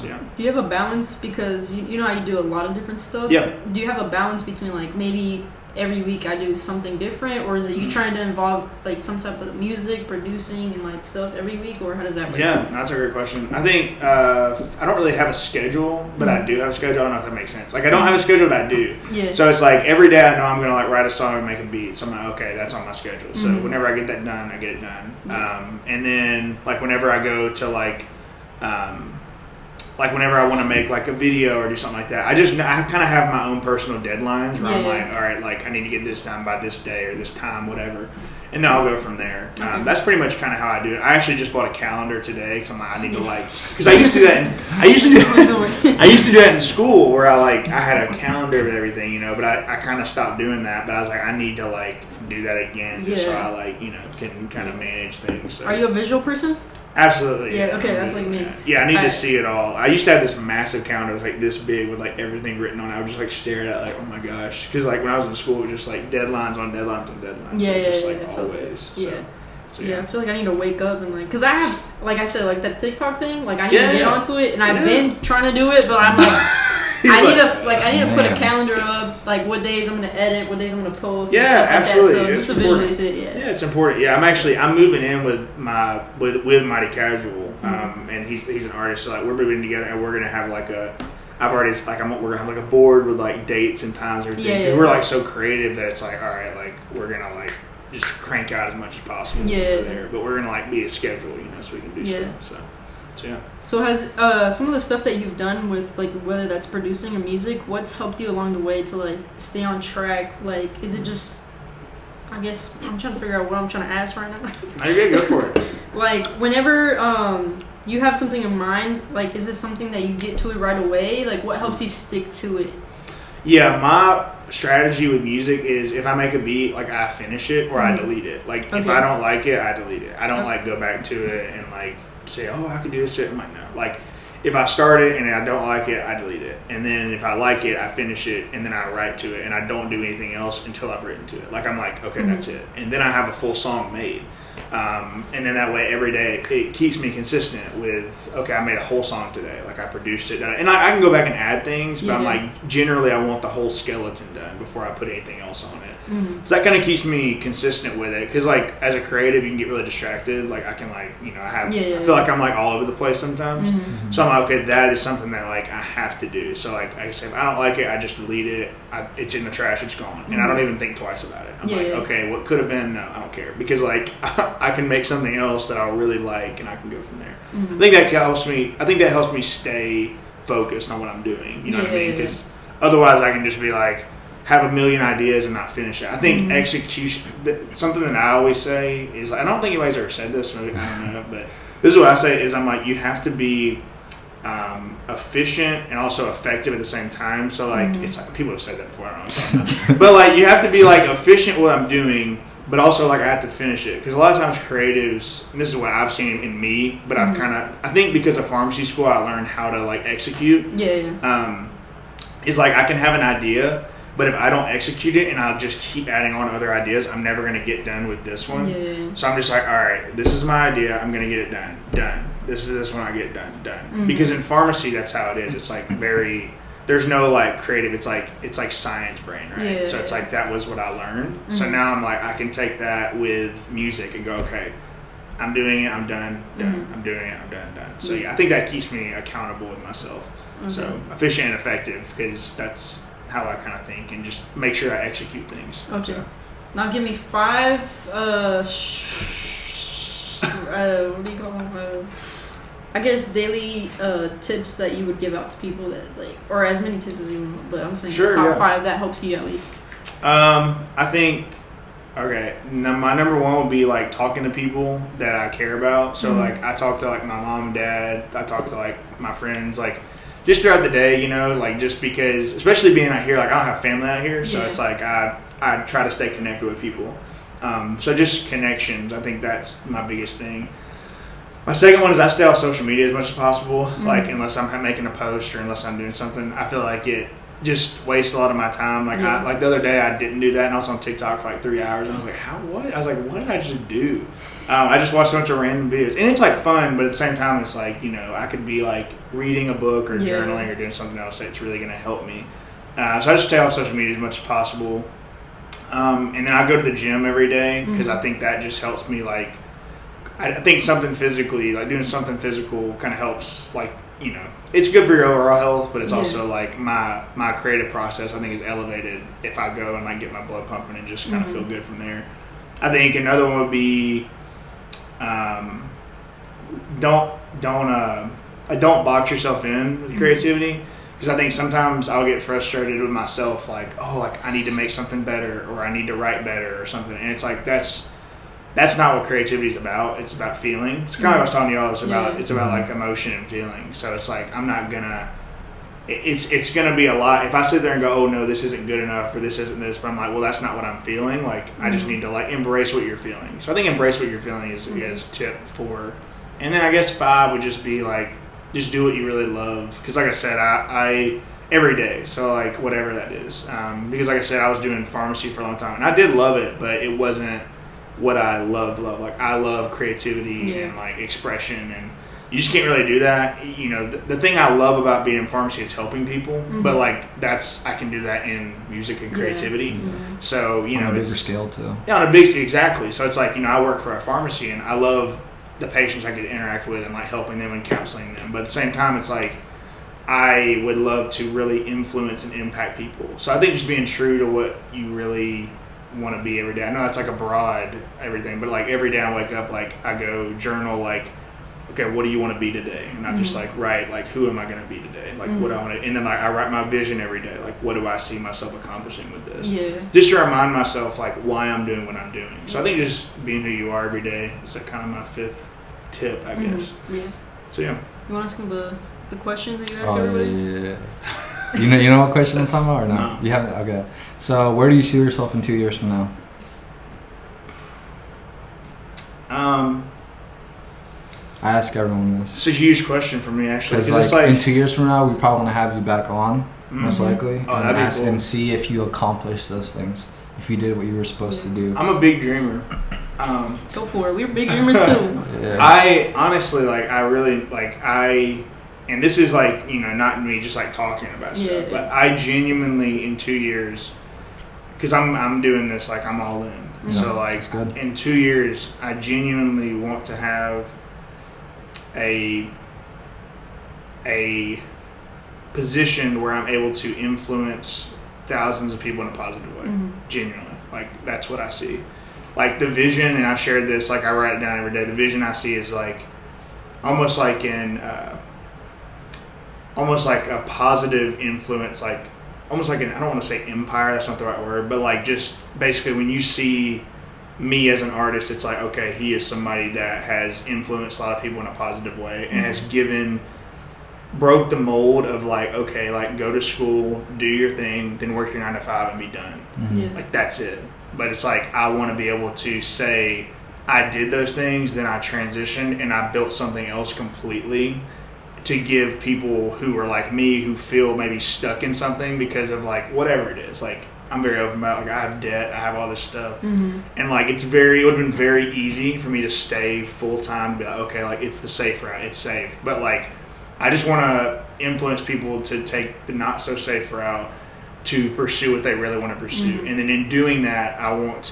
S3: yeah.
S2: Do you have a balance? Because you know how you do a lot of different stuff?
S3: Yeah.
S2: Do you have a balance between like maybe every week I do something different, or is it you trying to involve like some type of music, producing, and like stuff every week, or how does that work?
S3: Yeah, that's a great question. I think I don't really have a schedule, but I do have a schedule. I don't know if that makes sense. Like I don't have a schedule, but I do. Yeah. So it's like every day I know I'm gonna like write a song and make a beat. So I'm like, okay, that's on my schedule. So whenever I get that done, I get it done. And then like whenever I go to like whenever I want to make like a video or do something like that, I kind of have my own personal deadlines where I'm like, all right, like I need to get this done by this day or this time, whatever. And then I'll go from there. That's pretty much kind of how I do it. I actually just bought a calendar today because I'm like, I need to because I used to do that. I used to do that in school where I had a calendar with everything, but I kind of stopped doing that. But I was like, I need to like do that again just so I can kind of manage things. So.
S2: Are you a visual person?
S3: Absolutely.
S2: Yeah, okay, that's like me.
S3: Yeah, I need to see it all. I used to have this massive calendar, like this big with like everything written on it. I would just like stare at it like, oh my gosh. Because like when I was in school, it was just like deadlines on deadlines on deadlines.
S2: Yeah,
S3: so just like always.
S2: I feel like I need to wake up and like, because I have, like I said, like that TikTok thing, like I need to get onto it, and I've been trying to do it, but I'm like, I need to put a calendar up, like what days I'm going to edit, what days I'm going to post, and stuff like that. So just to visually see it, yeah, it's important.
S3: Yeah, I'm moving in with Mighty Casual, and he's an artist. So like we're moving together, and we're going to have like we're gonna have like a board with like dates and times and everything. Because we're like so creative that it's like, all right, like we're gonna like just crank out as much as possible there, but we're gonna like be a schedule, so we can do stuff. So yeah.
S2: So has some of the stuff that you've done with like whether that's producing or music, what's helped you along the way to like stay on track? Like, is it just? I guess I'm trying to figure out what I'm trying to ask right now.
S3: No, you're good. Go for it.
S2: Like whenever you have something in mind, like is this something that you get to it right away? Like what helps you stick to it?
S3: Yeah, my strategy with music is if I make a beat, like I finish it or I delete it. Like if I don't like it, I delete it. I don't like go back to it and like say, oh, I could do this shit. I'm like, no. Like if I start it and I don't like it, I delete it. And then if I like it, I finish it and then I write to it and I don't do anything else until I've written to it. Like I'm like, okay, that's it. And then I have a full song made. And then that way every day it keeps me consistent with, okay, I made a whole song today. Like I produced it. And I can go back and add things, but I'm like, generally I want the whole skeleton done before I put anything else on it. So that kind of keeps me consistent with it. Because like as a creative, you can get really distracted. Like I can like, I feel like I'm like all over the place sometimes. So I'm like, okay, that is something that like I have to do. So like I say, if I don't like it, I just delete it. It's in the trash, it's gone. And I don't even think twice about it. I'm okay, what could have been? No, I don't care. Because like I can make something else that I'll really like and I can go from there. I think that helps me stay focused on what I'm doing. You know what I mean? Because otherwise I can just be like, have a million ideas and not finish it. I think execution, something that I always say is, I don't think anybody's ever said this, maybe, I don't know, but this is what I say is I'm like, you have to be efficient and also effective at the same time. So like, it's like, people have said that before, I don't know. But like, you have to be like efficient with what I'm doing, but also like I have to finish it because a lot of times creatives, and this is what I've seen in me, but I've I think because of pharmacy school I learned how to like execute. Is like I can have an idea, but if I don't execute it and I'll just keep adding on other ideas, I'm never going to get done with this one. So I'm just like, all right, this is my idea, I'm going to get it done. This one I get done. Because in pharmacy that's how it is. It's like there's no like creative, it's like science brain, right? So it's like that was what I learned. So now I'm like I can take that with music and go, okay, I'm doing it, I'm done. I'm doing it, I'm done. So I think that keeps me accountable with myself. So efficient and effective, because that's how I kind of think, and just make sure I execute things.
S2: Okay.
S3: So.
S2: Now give me 5 what do you call them? I guess daily tips that you would give out to people that like, or as many tips as you want, but I'm saying top 5 that helps you at least.
S3: I think my number 1 would be like talking to people that I care about. So like I talk to like my mom and dad, I talk to like my friends, like just throughout the day, you know, like just because, especially being out here, like I don't have family out here, so it's like I try to stay connected with people. So just connections, I think that's my biggest thing. My second one is I stay off social media as much as possible. Like unless I'm making a post or unless I'm doing something, I feel like it just wastes a lot of my time. Like like the other day I didn't do that and I was on TikTok for like 3 hours and I was like, what? I was like, what did I just do? I just watched a bunch of random videos and it's like fun, but at the same time it's like, you know, I could be like reading a book or journaling or doing something else that's really going to help me. So I just stay off social media as much as possible. And then I go to the gym every day because I think that just helps me. Like, I think something physically, like doing something physical kind of helps, like, you know, it's good for your overall health, but it's also like my creative process I think is elevated if I go and like get my blood pumping and just kind of feel good from there. I think another one would be don't box yourself in with creativity, because I think sometimes I'll get frustrated with myself, like, oh, like I need to make something better or I need to write better or something, and it's like that's not what creativity is about. It's about feeling. It's kind of what I was telling y'all. It's about like emotion and feeling. So it's like I'm not gonna. It's gonna be a lot if I sit there and go, oh no, this isn't good enough or this isn't this. But I'm like, well, that's not what I'm feeling. Like I just need to like embrace what you're feeling. So I think embrace what you're feeling is tip 4, and then I guess 5 would just be like just do what you really love. Because like I said, I every day. So like whatever that is. Because like I said, I was doing pharmacy for a long time and I did love it, but it wasn't what I love. Like I love creativity and like expression, and you just can't really do that. You know, the thing I love about being in pharmacy is helping people, but like I can do that in music and creativity. So, you know,
S1: on a bigger scale too.
S3: Yeah, on a big scale, exactly. So it's like, you know, I work for a pharmacy and I love the patients I get to interact with and like helping them and counseling them. But at the same time, it's like I would love to really influence and impact people. So I think just being true to what you really want to be every day. I know that's like a broad everything, but like every day I wake up, like I go journal, like, okay, what do you want to be today? And I'm just like, right, like who am I going to be today? Like what I want to, and then like I write my vision every day. Like what do I see myself accomplishing with this? Just to remind myself like why I'm doing what I'm doing. So I think just being who you are every day is like kind of my 5th tip, I guess. So yeah.
S2: You want to ask them the questions that you ask everybody?
S1: Yeah. You know what question I'm talking about or not? No. You haven't? Okay. So where do you see yourself in 2 years from now? I ask everyone this.
S3: It's a huge question for me, actually.
S1: Because like, in 2 years from now, we probably want to have you back on, most likely, and ask and see if you accomplished those things, if you did what you were supposed to do.
S3: I'm a big dreamer.
S2: Go for it. We're big dreamers too.
S3: I honestly, like, I really, like, and this is like, you know, not me just like talking about stuff, but I genuinely in 2 years, because I'm doing this, like I'm all in. So like in 2 years, I genuinely want to have a position where I'm able to influence thousands of people in a positive way. Genuinely, like that's what I see. Like the vision, and I shared this, like I write it down every day. The vision I see is like almost like almost like a positive influence, like almost like I don't want to say empire, that's not the right word, but like just basically when you see me as an artist, it's like, okay, he is somebody that has influenced a lot of people in a positive way and has broke the mold of like, okay, like go to school, do your thing, then work your 9 to 5 and be done. Like that's it. but it's like I want to be able to say I did those things, then I transitioned and I built something else completely to give people who are like me, who feel maybe stuck in something because of like whatever it is. Like I'm very open about, like I have debt, I have all this stuff, and like it would have been very easy for me to stay full time, be like, okay, like it's the safe route, it's safe, but like I just want to influence people to take the not so safe route, to pursue what they really want to pursue, and then in doing that, I want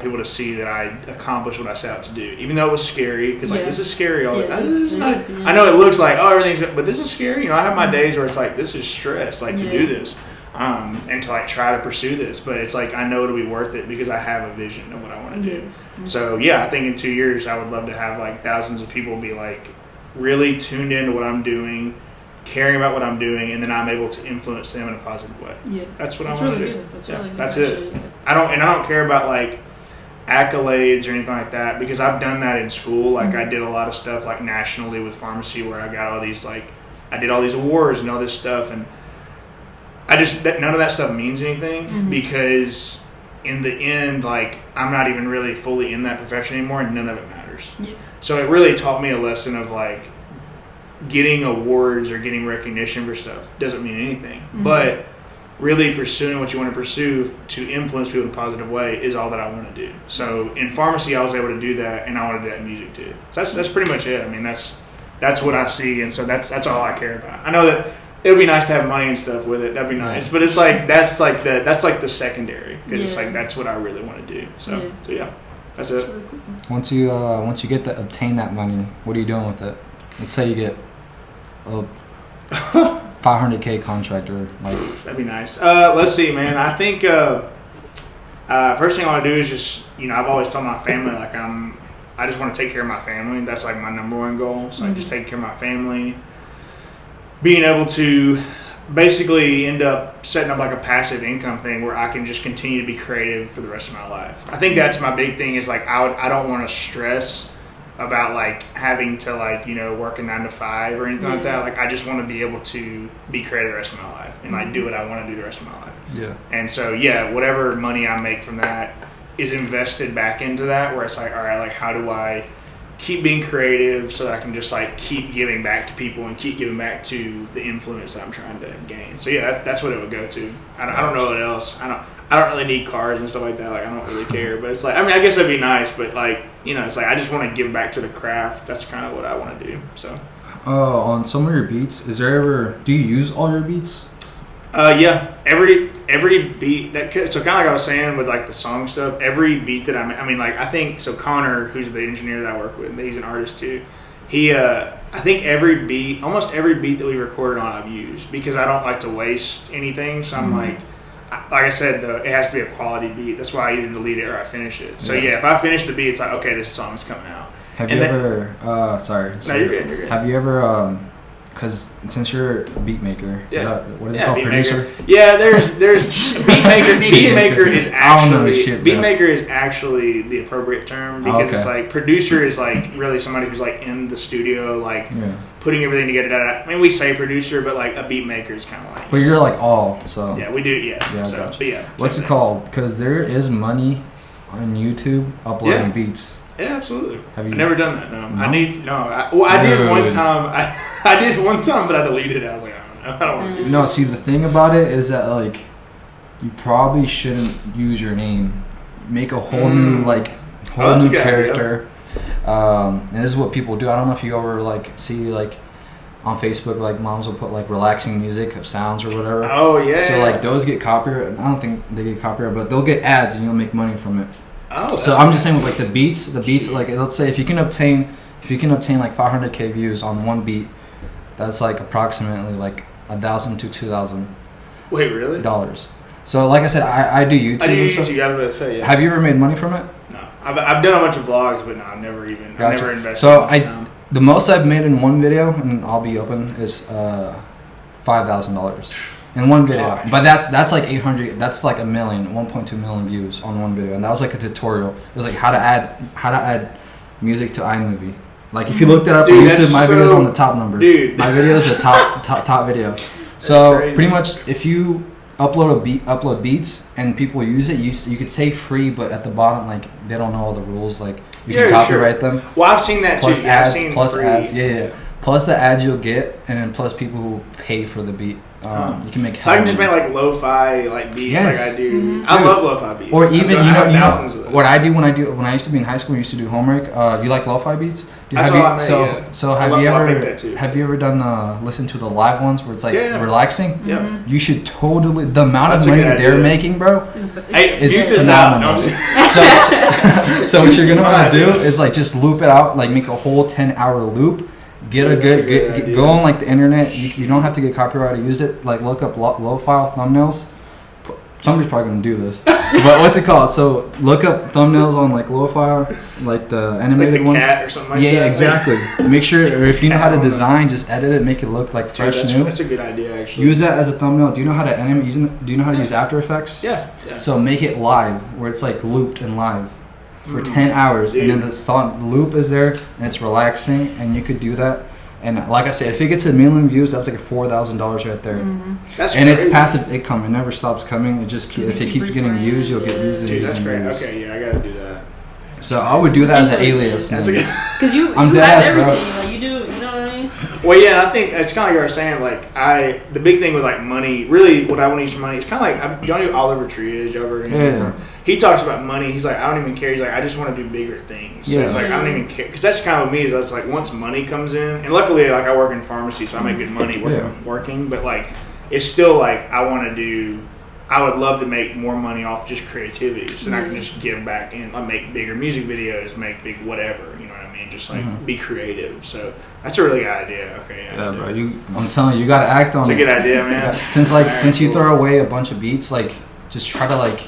S3: people to see that I accomplished what I set out to do, even though it was scary. Because like this is scary. I know it looks like everything's, but this is scary. You know, I have my days where it's like this is stress, like to do this, and to like try to pursue this. But it's like I know it'll be worth it because I have a vision of what I want to do. So yeah, I think in 2 years I would love to have like thousands of people be like really tuned into what I'm doing, caring about what I'm doing, and then I'm able to influence them in a positive way. Yeah, that's what I want to do.
S2: That's really good.
S3: That's it. I don't care about like accolades or anything like that, because I've done that in school. Like I did a lot of stuff like nationally with pharmacy, where I got all these like I did all these awards and all this stuff, and none of that stuff means anything because in the end, like I'm not even really fully in that profession anymore, and none of it matters. Yeah. So it really taught me a lesson of like, getting awards or getting recognition for stuff doesn't mean anything, but really pursuing what you want to pursue to influence people in a positive way is all that I want to do. So in pharmacy, I was able to do that, and I want to do that in music too. So that's pretty much it. I mean, that's what I see, and so that's all I care about. I know that it would be nice to have money and stuff with it. That'd be nice, but it's like that's like the secondary, because it's like that's what I really want to do. So yeah, that's it.
S2: Really cool.
S1: Once you get to obtain that money, what are you doing with it? Let's say you get a $500K contractor, like
S3: that'd be nice. Let's see, man. I think first thing I want to do is just, I've always told my family like I just want to take care of my family. That's like my number one goal. So I just take care of my family, being able to basically end up setting up like a passive income thing where I can just continue to be creative for the rest of my life. I think that's my big thing, is like I don't want to stress about like having to like work a 9 to 5 or anything like that. Like I just want to be able to be creative the rest of my life and like do what I want to do the rest of my life.
S1: Yeah.
S3: And so whatever money I make from that is invested back into that, where it's like, all right, like how do I keep being creative so that I can just like keep giving back to people and keep giving back to the influence that I'm trying to gain. So that's what it would go to. I don't know what else. I don't really need cars and stuff like that. Like I don't really care, but it's like, I mean, I guess that'd be nice, but like, it's like I just want to give back to the craft. That's kind of what I want to do. So,
S1: on some of your beats, do you use all your beats?
S3: Yeah, every beat so kind of like I was saying with like the song stuff, every beat that I mean, like I think so. Connor, who's the engineer that I work with, he's an artist too. He, I think almost every beat that we recorded on, I've used, because I don't like to waste anything. So I'm like I said, it has to be a quality beat. That's why I either delete it or I finish it. So if I finish the beat, it's like, okay, this song's coming out.
S1: Have you ever? Sorry.
S3: No, you're good. You're good.
S1: Have you ever? Because since you're a beat maker, what is it called? Producer?
S3: Maker. Yeah, there's beat maker. Beat maker is actually beat maker is actually the appropriate term, because it's like producer is like really somebody who's like in the studio, like putting everything together. I mean, we say producer, but like a beat maker is kind of like.
S1: But you're like all so.
S3: Yeah, we do. Yeah. So,
S1: gotcha.
S3: But yeah.
S1: What's it called? Because there is money on YouTube uploading beats.
S3: Yeah, absolutely.
S1: Have you?
S3: I've never done that. No. I did one time. I did one time, but I deleted it. I was like, I don't want to do
S1: this. See, the thing about it is that like, you probably shouldn't use your name. Make a whole new new character. And this is what people do. I don't know if you ever like see like on Facebook, like moms will put like relaxing music of sounds or whatever.
S3: Oh yeah.
S1: So like those get copyright. I don't think they get copyright, but they'll get ads and you'll make money from it.
S3: Oh.
S1: So I'm just saying with like the beats like let's say if you can obtain like 500K views on one beat, that's like approximately like $1,000 to $2,000.
S3: Wait, really?
S1: Dollars. So like I said, I do YouTube.
S3: I do YouTube. I was about to say, yeah.
S1: Have you ever made money from it?
S3: No, I've done a bunch of vlogs, but no, I've never invested.
S1: So the most I've made in one video, and I'll be open, is $5,000 in one video. Gosh. But that's like 800. That's like 1.2 million views on one video, and that was like a tutorial. It was like how to add music to iMovie. Like if you looked it up on YouTube, my video's on the top number.
S3: Dude,
S1: my video's the top video. So pretty much, if you upload beats and people use it, you could say free, but at the bottom like they don't know all the rules. Like you can copyright them.
S3: Well, I've seen that
S1: plus
S3: too.
S1: Ads,
S3: I've seen
S1: plus
S3: free.
S1: ads. Yeah. Plus the ads you'll get, and then plus people who pay for the beat. You can make.
S3: So I can just make like lo-fi like beats like I do.
S2: Mm-hmm.
S3: I love lo-fi beats.
S1: Or even you know
S3: what
S1: what I do when I used to be in high school. We used to do homework. You like lo-fi beats?
S3: Have
S1: you ever done listen to the live ones where it's like relaxing?
S3: Yeah.
S1: You should totally the amount of money they're making, bro. Is phenomenal. So what you're gonna want to do is like just loop it out, like make a whole 10-hour loop. Go on like the internet. You don't have to get copyright to use it. Like look up lo-fi thumbnails. Somebody's probably gonna do this, but what's it called? So look up thumbnails on like lo-fi, like the animated
S3: like the
S1: ones.
S3: Cat or something like
S1: yeah,
S3: that.
S1: exactly. Make sure, or if you know how to design, just edit it, make it look like fresh new.
S3: That's a good idea, actually.
S1: Use that as a thumbnail. Do you know how to animate? Do you know how to use After Effects?
S3: Yeah.
S1: So make it live, where it's like looped and live for 10 hours, and then the song loop is there, and it's relaxing, and you could do that. And like I said, if it gets 1 million views, that's like $4,000 right there.
S3: That's
S1: and
S3: crazy.
S1: it's passive income; it never stops coming. It just if it keeps getting views, you'll get views and
S3: Dude,
S1: views
S3: that's
S1: and
S3: great.
S1: views.
S3: Okay, yeah, I gotta do that.
S1: So I would do that as an alias.
S3: That's a good.
S2: Because you
S1: I'm
S2: have
S1: dead ass,
S2: everything.
S1: bro.
S2: Like you do, you know what I mean?
S3: Well, yeah, and I think it's kind of like you were saying. Like the big thing with like money, really, what I want to use for money, it's kind of like y'all know Oliver Tree is. Y'all ever heard of him? He talks about money. He's like, I don't even care. He's like, I just want to do bigger things. So it's like, I don't even care. Because that's kind of with me is that's like once money comes in, and luckily like I work in pharmacy, so I make good money working. But like, it's still like I would love to make more money off just creativity. So then I can just give back and make bigger music videos, make big whatever. You know what I mean? Just like be creative. So that's a really good idea. Okay.
S1: Yeah, bro. I'm telling you, you gotta act on it.
S3: It's a good idea, man.
S1: Since you throw away a bunch of beats, like just try to like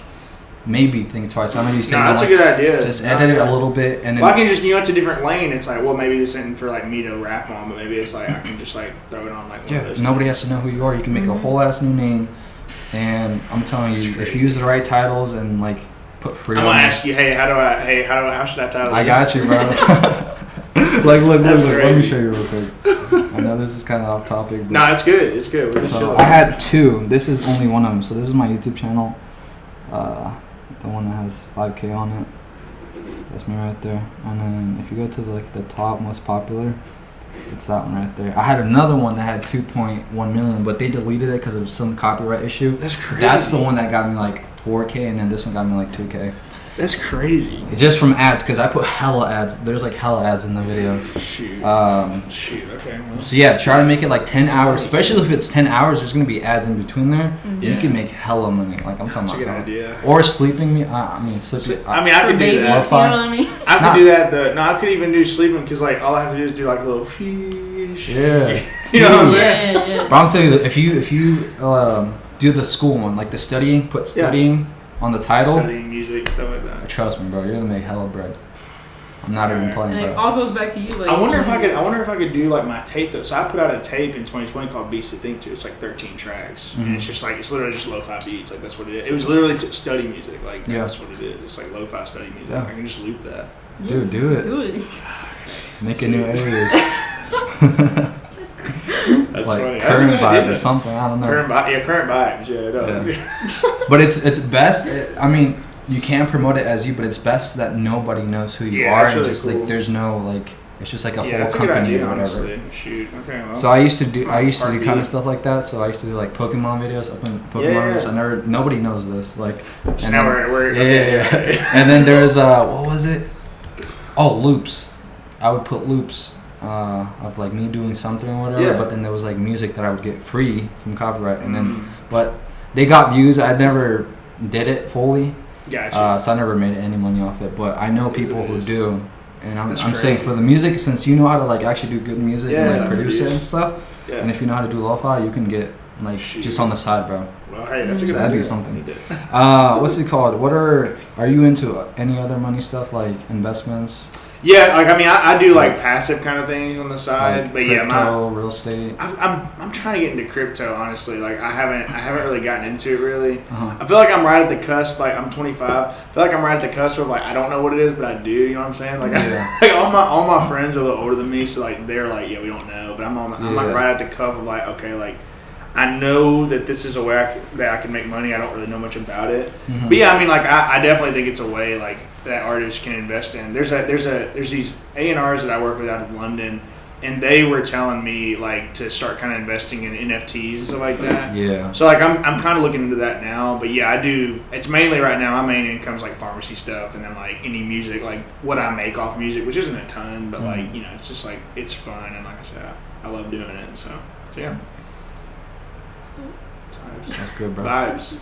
S1: maybe think twice. I know you say
S3: that's a good idea.
S1: Just edit it a little bit, and then
S3: I can just it's a different lane. It's like, well, maybe this isn't for like me to rap on, but maybe it's like I can just like throw it on like one of those
S1: nobody has to know who you are. You can make a whole ass new name, and I'm telling you, if you use the right titles and like put free.
S3: I'm gonna ask you, how should that title?
S1: I got you, bro. look. Let me show you real quick. I know this is kind of off topic. But
S3: no, it's good. It's good. We're just
S1: so I had 2. This is only one of them. So this is my YouTube channel. The one that has 5K on it. That's me right there. And then if you go to like the top most popular, it's that one right there. I had another one that had 2.1 million, but they deleted it because of some copyright issue.
S3: That's crazy.
S1: That's the one that got me like 4K, and then this one got me like 2K.
S3: That's crazy.
S1: Just from ads, because I put hella ads. There's like hella ads in the video.
S3: Shoot. Okay. Well.
S1: So yeah, try to make it like 10 hours. Especially if it's 10 hours, there's gonna be ads in between there. You can make hella money. Like I'm talking
S3: That's
S1: about.
S3: a good idea.
S1: Or sleeping me. I
S3: could do that.
S2: You know what I mean?
S3: I could do that. I could even do sleeping because like all I have to do is do like a little.
S1: Yeah.
S3: You know what I'm saying?
S2: Yeah.
S1: But I'm telling you, if you do the school one, like the studying, put studying on the title.
S3: Studying music, stuff like that.
S1: Trust me, bro. You're gonna make hella bread. I'm not even playing,
S2: And
S1: bro.
S2: it all goes back to you. Like,
S3: I wonder if I could do like my tape though. So I put out a tape in 2020 called Beats to Think To. It's like 13 tracks, and it's literally just lo-fi beats. Like that's what it is. It was literally study music. Like that's what it is. It's like lo-fi study music.
S1: Yeah.
S3: I can just loop that.
S1: Dude, do it.
S2: Do it.
S1: Make a new alias.
S3: That's
S1: like
S3: funny.
S1: current vibe or something. I don't know.
S3: Current vibes. Yeah.
S1: But it's best. I mean, you can promote it as you, but it's best that nobody knows who you are, and
S3: really
S1: just
S3: cool.
S1: like there's no like it's just like a whole
S3: that's
S1: company
S3: a good idea,
S1: or whatever.
S3: honestly. Shoot. Okay. Well.
S1: So I used to do
S3: Part
S1: kind
S3: B.
S1: of stuff like that. So I used to do like Pokemon videos, Pokemon videos. Nobody knows this. Like,
S3: So now we're
S1: And then there's what was it? Oh, loops. I would put loops of like me doing something or whatever.
S3: Yeah.
S1: But then there was like music that I would get free from copyright, and then but they got views. I never did it fully.
S3: Gotcha.
S1: So I never made any money off it. But I know people who do. And I'm
S3: That's
S1: saying
S3: crazy.
S1: for the music, since you know how to like actually do good music and like produce it and stuff,
S3: Yeah.
S1: and if you know how to do lo-fi, you can get like just on the side, bro.
S3: Well, hey, that's a good
S1: That'd
S3: idea.
S1: be something. What's it called? Are you into any other money stuff like investments?
S3: Yeah, like I mean, I do like passive kind of things on the side,
S1: Like
S3: but yeah,
S1: crypto, real estate.
S3: I'm trying to get into crypto. Honestly, like I haven't really gotten into it really.
S1: Uh-huh.
S3: I feel like I'm right at the cusp. Like I'm 25. I feel like I'm right at the cusp of like I don't know what it is, but I do. You know what I'm saying? Like, like all my friends are a little older than me, so like they're like, yeah, we don't know. But I'm like right at the cusp of like, okay, like I know that this is a way that I can make money. I don't really know much about it, but yeah, I mean, like I definitely think it's a way like that artists can invest in. There's these A&Rs that I work with out of London, and they were telling me like to start kind of investing in NFTs and stuff like that.
S1: Yeah.
S3: So like I'm kind of looking into that now, but yeah, I do. It's mainly right now my main income's like pharmacy stuff, and then like any music, like what I make off music, which isn't a ton, but like it's just like it's fun, and like I said, I love doing it. So yeah.
S1: That's good, bro.
S3: Vibes.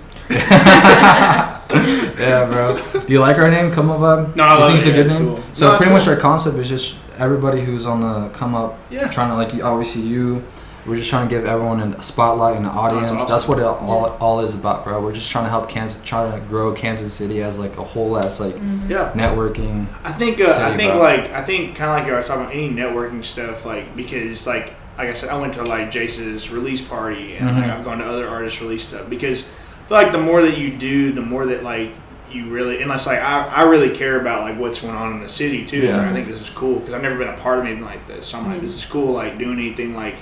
S1: Yeah, bro. Do you like our name, Come Up Vibe?
S3: No, I love
S1: think it's a good name?
S3: Cool.
S1: So
S3: no,
S1: pretty much
S3: cool.
S1: our concept is just everybody who's on the come up, trying to like obviously you. We're just trying to give everyone a spotlight and an audience.
S3: That's awesome.
S1: That's what it all is about, bro. We're just trying to help trying to grow Kansas City as like a whole ass like networking.
S3: I think
S1: city,
S3: I think kind of like you were talking about any networking stuff, like because like I said, I went to like Jace's release party, and like I've gone to other artists' release stuff because I feel like the more that you do, the more that like you really, and it's like I really care about like what's going on in the city too. It's like I think this is cool because I've never been a part of anything like this, so I'm like this is cool, like doing anything like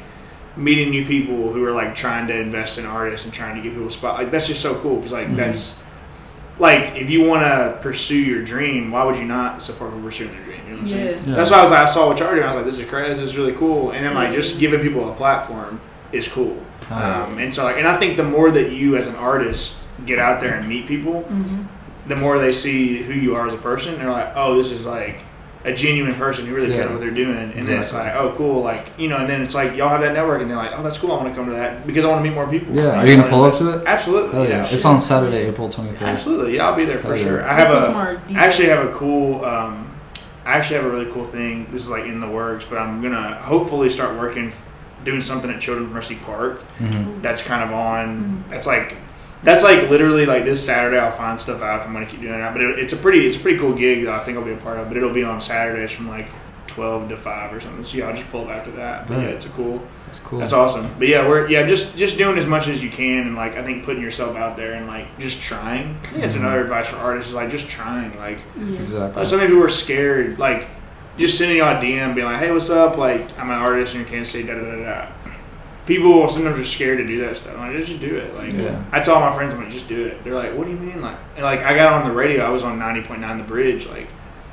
S3: meeting new people who are like trying to invest in artists and trying to give people a spot. Like that's just so cool because like that's like if you want to pursue your dream, why would you not support people pursuing their dream? You know what I'm saying? So that's why I was like, I saw what y'all doing. I was like, this is crazy. This is really cool. And then like just giving people a platform is cool. And so like, and I think the more that you as an artist get out there and meet people, the more they see who you are as a person. They're like, oh, this is like a genuine person who really cares what they're doing. And then it's like, oh, cool. Like, and then it's like, y'all have that network and they're like, oh, that's cool. I want to come to that because I want to meet more people.
S1: Yeah. Are you going to pull up to it?
S3: Absolutely.
S1: Oh, yeah. It's on Saturday, April 23rd.
S3: Absolutely. Yeah, I'll be there for sure. I actually have a cool, I actually have a really cool thing. This is like in the works, but I'm going to hopefully start doing something at Children's Mercy Park. That's kind of on, that's like literally like this Saturday I'll find stuff out if I'm going to keep doing that. But it's a pretty cool gig that I think I'll be a part of. But it'll be on Saturdays from like 12 to 5 or something. So yeah, I'll just pull up after that. But yeah,
S1: That's cool.
S3: That's awesome. But yeah, we're just doing as much as you can, and like I think putting yourself out there and like just trying. I think that's another advice for artists is like just trying. Like
S1: exactly.
S3: Some people are scared. Like just sending y'all a DM being like, hey, what's up? Like I'm an artist in Kansas City. Da da da da. People sometimes are scared to do that stuff. I'm like, just do it. Like I tell all my friends, I'm like, just do it. They're like, what do you mean? Like, and like I got on the radio. I was on 90.9 The Bridge, like,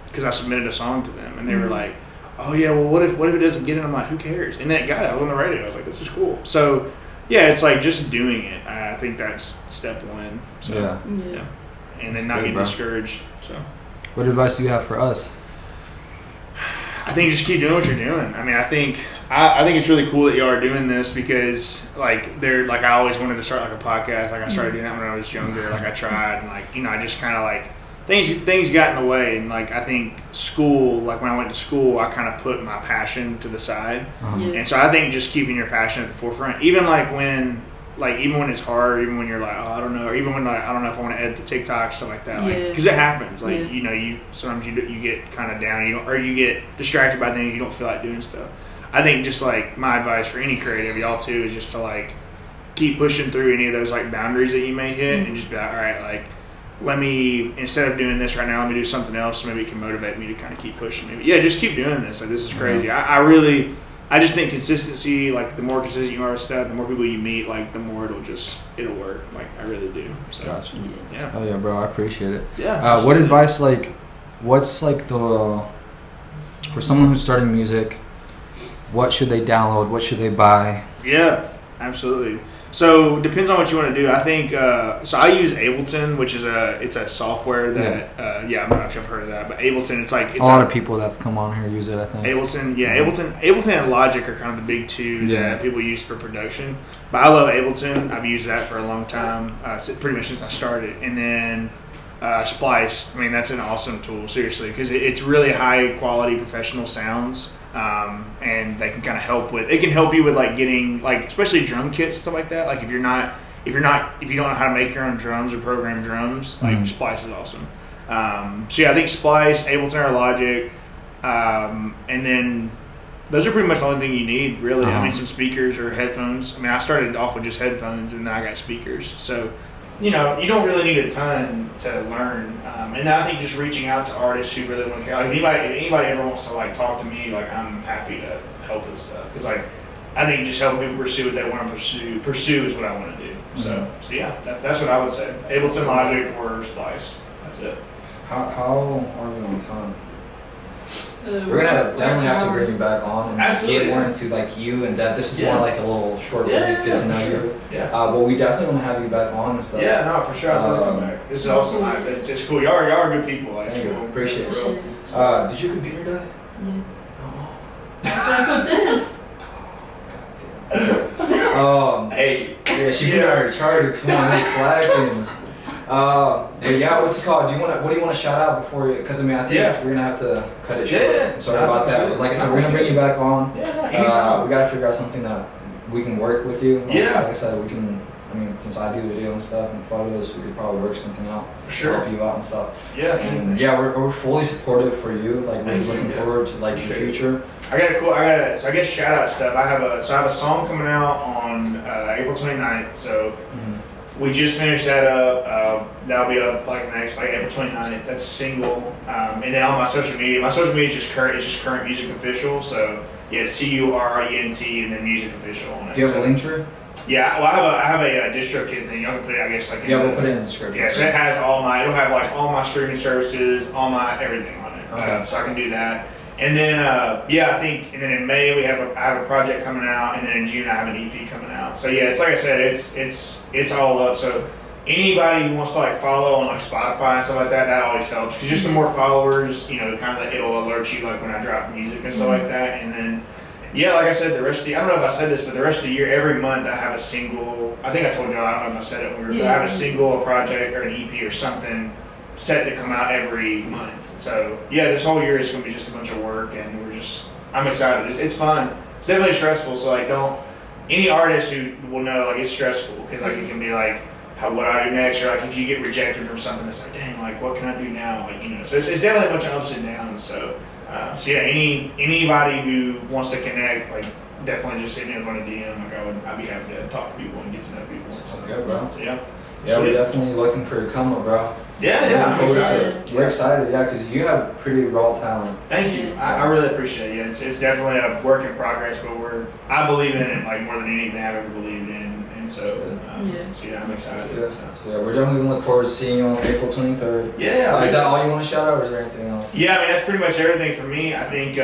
S3: because I submitted a song to them, and they were like, oh yeah, well what if it doesn't get in? I'm like, who cares? And then it got it. I was on the radio. I was like, this is cool. So yeah, it's like just doing it. I think that's step one. So, yeah. And then that's not getting discouraged. So
S1: what advice do you have for us?
S3: I think just keep doing what you're doing. I mean, I think it's really cool that y'all are doing this because like I always wanted to start like a podcast. Like I started doing that when I was younger. Like I tried and like I just kind of like things got in the way, and like I think school, like when I went to school, I kind of put my passion to the side, and so I think just keeping your passion at the forefront, even when it's hard, even when you're like, oh, I don't know, or even when like, I don't know if I want to edit the TikTok, stuff like that, like because it happens, like you sometimes you get kind of down, you get distracted by things, you don't feel like doing stuff. I think just like my advice for any creative, y'all too, is just to like keep pushing through any of those like boundaries that you may hit, and just be like, all right, like let me, instead of doing this right now, let me do something else. Maybe it can motivate me to kind of keep pushing. Maybe just keep doing this. Like this is crazy. I just think consistency, like the more consistent you are with stuff, the more people you meet, like the more it'll work. Like I really do. So,
S1: gotcha.
S3: Yeah.
S1: Oh yeah, bro. I appreciate it.
S3: Yeah.
S1: What advice, like, what's like for someone who's starting music, what should they download? What should they buy?
S3: Yeah, absolutely. So depends on what you want to do. I think so. I use Ableton, which is a software that I'm not sure if you've heard of that, but Ableton it's a
S1: lot of people that have come on here use it. I think
S3: Ableton, Ableton and Logic are kind of the big two that people use for production. But I love Ableton. I've used that for a long time, pretty much since I started. And then Splice. I mean, that's an awesome tool, seriously, because it's really high quality professional sounds. And they can kind of help you with like getting like especially drum kits and stuff like that. Like if you don't know how to make your own drums or program drums, like Splice is awesome. So yeah, I think Splice, Ableton, or Logic, and then those are pretty much the only thing you need really. I mean, some speakers or headphones. I mean, I started off with just headphones and then I got speakers. So you don't really need a ton to learn. And I think just reaching out to artists who really want to care. Like if anybody ever wants to like talk to me, like I'm happy to help with stuff. Because like I think just helping people pursue what they want to pursue is what I want to do. So yeah, that's what I would say. Ableton, Logic, or Splice. That's it.
S1: How are we on time? We're gonna definitely have to bring you back on and get more into like you and Deb. This is more like a little short get to know you.
S3: Yeah.
S1: But we definitely want to have you back on and stuff.
S3: Yeah, no, for sure. I'd love to come back. This is awesome. It's cool. Y'all are good people. Like,
S1: Thank you.
S3: cool.
S1: Appreciate it. Did your computer die?
S2: Yeah.
S1: Oh.
S2: That's why I put this.
S3: Hey.
S1: Yeah, she put out her charger. Come on, they slacking. But yeah, what's it called? What do you want to shout out before you? Because I mean, I think we're gonna have to cut it short.
S3: Yeah.
S1: Sorry about that. But like I said, we're gonna bring you back on.
S3: Yeah.
S1: We gotta figure out something that we can work with you.
S3: Yeah.
S1: Like I said, we can. I mean, since I do video and stuff and photos, we could probably work something out.
S3: For sure.
S1: Help you out and stuff.
S3: Yeah.
S1: And yeah, we're fully supportive for you. Like we're looking forward to like your future.
S3: So I guess shout out stuff. I have a song coming out on April 29th. So we just finished that up. That'll be up like next, like April 29th. That's a single. And then on my social media is just current. It's just Current Music Official. So yeah, CURENT and then Music Official on it.
S1: Do you have a link tree?
S3: Yeah, well, I have a DistroKid thing. Y'all can put it, I guess, like
S1: we'll put it in the description.
S3: Yeah, so it has it'll have like all my streaming services, all my everything on it.
S1: Okay.
S3: So I can do that. And then I think, and then in May I have a project coming out, and then in June I have an EP coming out. So yeah, it's like I said, it's all up. So anybody who wants to like follow on like Spotify and stuff like that always helps. Because just the more followers, kind of it'll alert you like when I drop music and stuff like that. And then. Yeah, like I said, I don't know if I said this, but the rest of the year, every month I have a single. I think I told y'all. I don't know if I said it. But I have a single, a project, or an EP or something set to come out every month. So yeah, this whole year is going to be just a bunch of work, and I'm excited. It's fun. It's definitely stressful. So like, any artist who will know like it's stressful because like it can be like what I do next, or like if you get rejected from something, it's like dang, like what can I do now? Like so it's definitely a bunch of ups and downs. So yeah, anybody who wants to connect, like definitely just hit me up on a DM. Like I'd be happy to talk to people and get to know people.
S1: Sounds good, bro.
S3: So, yeah.
S1: Yeah, we're definitely looking for your come up, bro.
S3: Yeah, I'm excited.
S1: We're excited, yeah, because you have pretty raw talent.
S3: Thank you. I really appreciate it. Yeah, it's definitely a work in progress, but I believe in it like more than anything I've ever believed in. So yeah, I'm excited.
S1: So yeah, we're definitely gonna look forward to seeing you on April 23rd.
S3: Yeah.
S1: Is that all you want to shout out, or is there anything else?
S3: Yeah, I mean that's pretty much everything for me. I think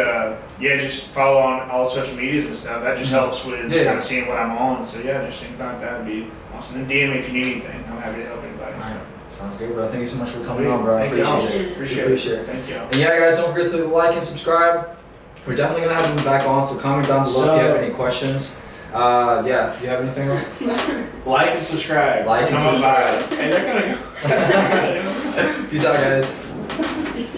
S3: just follow on all social medias and stuff. That just helps with kind of seeing what I'm on. So yeah, just anything like that would be awesome. And DM me if you need anything. I'm happy to help anybody.
S1: All right. Sounds good, bro. Thank you so much for coming on, bro. I
S3: Appreciate it. Thank you.
S1: And yeah, guys, don't forget to like and subscribe. We're definitely gonna have you back on. So comment down below if you have any questions. Yeah, do you have anything else?
S3: Like and subscribe.
S1: Like and subscribe.
S3: Hey, they're gonna go.
S1: Peace out, guys.